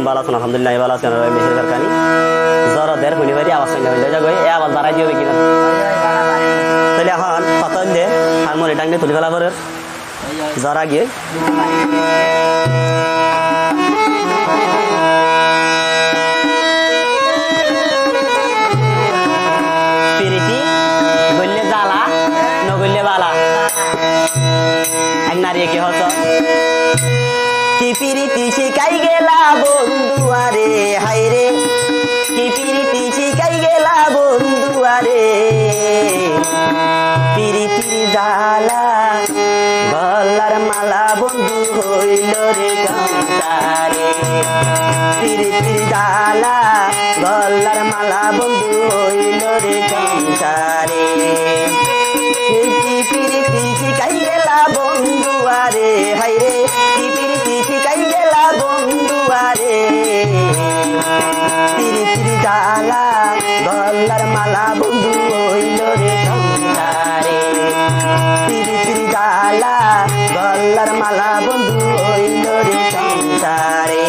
ভালো আছেন আলহামদুলিল্লাহ ভালো আছেন মেশিন কারখানি জরদের হুনিবাড়ি আওয়াজ সঙ্গে হইলে যাগো এ আওয়াজ বাড়াই দিও কিনা তাহলে এখন কত দে হারমোনি টাঙ্গে তুলি ফেলা পরে জরা গিয়ে পিরিতি বললে জ্বালা নগললে বালা এক নারী কি হতো কি পিরিতি শিখাই গেলা বন্ধু আরে হাইরে কি পিরিতি শিখাই গেলা বন্ধু আরে পিরিতির জ্বালা গলার মালা বন্ধু হইল রে সংসারে পিরিতির জ্বালা গলার মালা বন্ধু হইল রে সংসারে পিরিতি শিখাই গেলা বন্ধু আরে হাইরে কি পিরিতি শিখাই গেলা বন্ধু আরে পিরিতির জ্বালা গলার মালা বন্ধু হইল রে সংসারে পিরিতির জ্বালা গলার মালা বন্ধু হইল রে সংসারে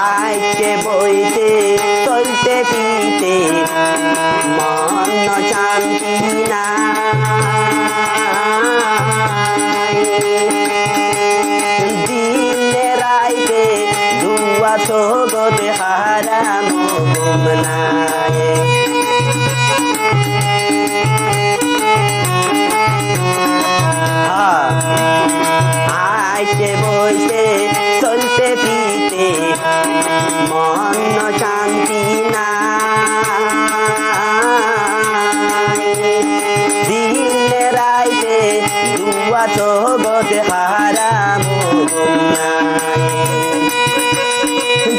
আইতে বইতে চলতে পিতে মন শান্তি নাই দিনে রাইতে দুয়া গতে হারাম ঘুম নাই আইতে বইতে চলতে পিতে মন শান্তি নাই দিনে রাইতে দুয়া গতে হারাম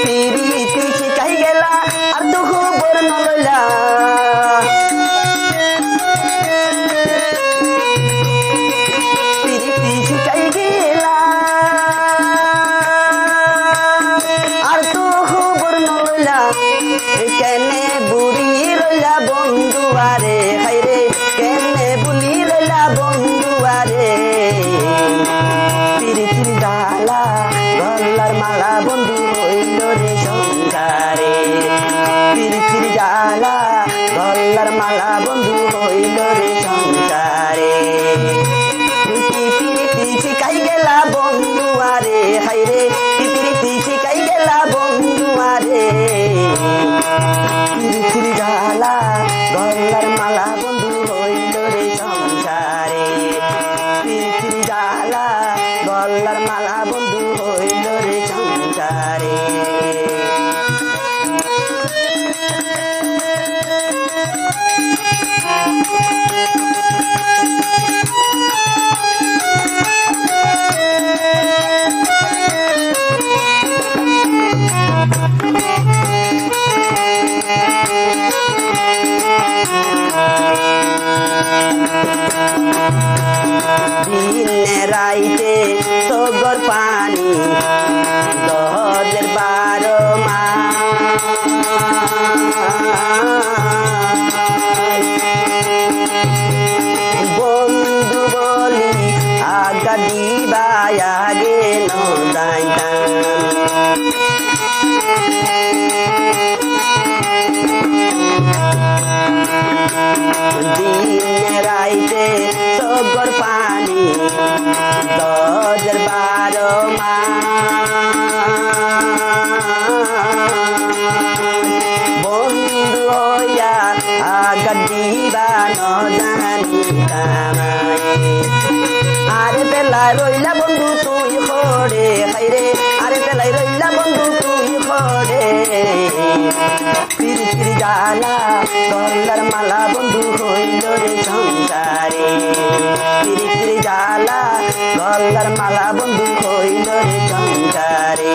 পিরিতি শিখাই গেলা আর দুঃখ বর্ণ লইলা পিরিতি শিখাই গেলা আর দুঃখ বর্ণ লইলা কেনে বুড়ি রইলা বন্ধু আরে হাইরে কেনে বুলি রইলা বন্ধু আরে পিরিতির জ্বালা গলার মালা বন্ধু হইল রে সংসারে পিরিতির জ্বালা গলার মালা বন্ধু হইল রে সংসারে পিরিতি শিখাই গেলা বন্ধু আরে হাইরে পিরিতি শিখাই গেলা বন্ধু আরে পিরিতির জ্বালা গলার মালা বন্ধু হইল রে সংসারে পিরিতির জ্বালা গলার মালা বন্ধু হইল রে সংসারে দিনে রাইতে সগর পানি 2012 বন্ধু বলি আগা দিবা আগে নদাইতাম দিনে রাইতে সগর পানি 2012 বন্ধু হইয়া আগা দিবা নদানি আরে পেলা রইলা বন্ধু তুই খড়ে হাইরে আরে পেলাই রইলা বন্ধু তুই খড়ে পিরিতির জ্বালা গলার মালা বন্ধু হইল রে সংসারে পিরিতির জ্বালা গলার মালা বন্ধু হইল রে সংসারে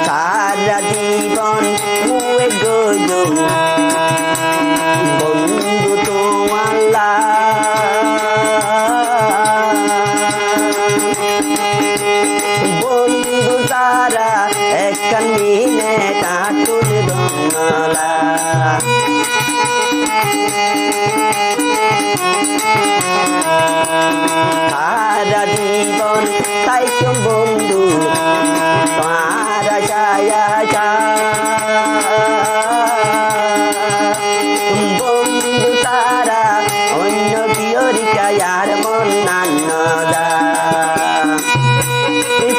সারা জীবন মুয়ে গইল বন্ধু তোমার বন্ধু তারা একখান মিনে কাটুল দমলা সারা জীবন তাই বন্ধু তারা ছায়া বন্ধু তারা অন্য কিয়রিকায়ার মন নান্নদা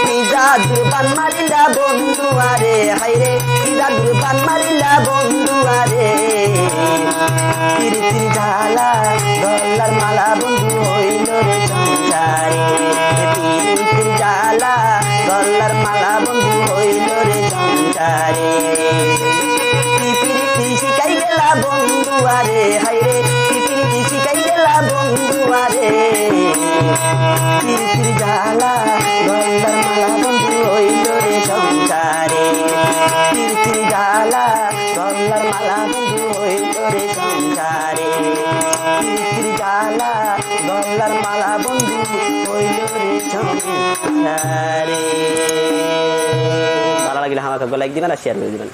পিজা দুর্বান মারিলা বন্ধু আরে হাইরে পিজা দুর্বান মারিলা বন্ধু আরে তিরি তিরি ঝালা গলার মালা বন্ধু হইল রে সংসারে তিরি তিরি ঝালা গলার মালা বন্ধু হইল রে সংসারে পিপিরি শিখাই গেলা বন্ধু আরে হাইরে পিপিরি শিখাই গেলা বন্ধু আরে তিরি তিরি ঝালা গলার মালা বন্ধু হইল রে সংসারে তিরি তিরি ঝালা গলার মালা বন্ধু হইল রে সংসারে তিরি তিরি ঝালা গলার মালা বন্ধু হইল রে সংসারে ভালো লাগলে আমাকে লাইক দিবেন আর শেয়ার করে দিবেন।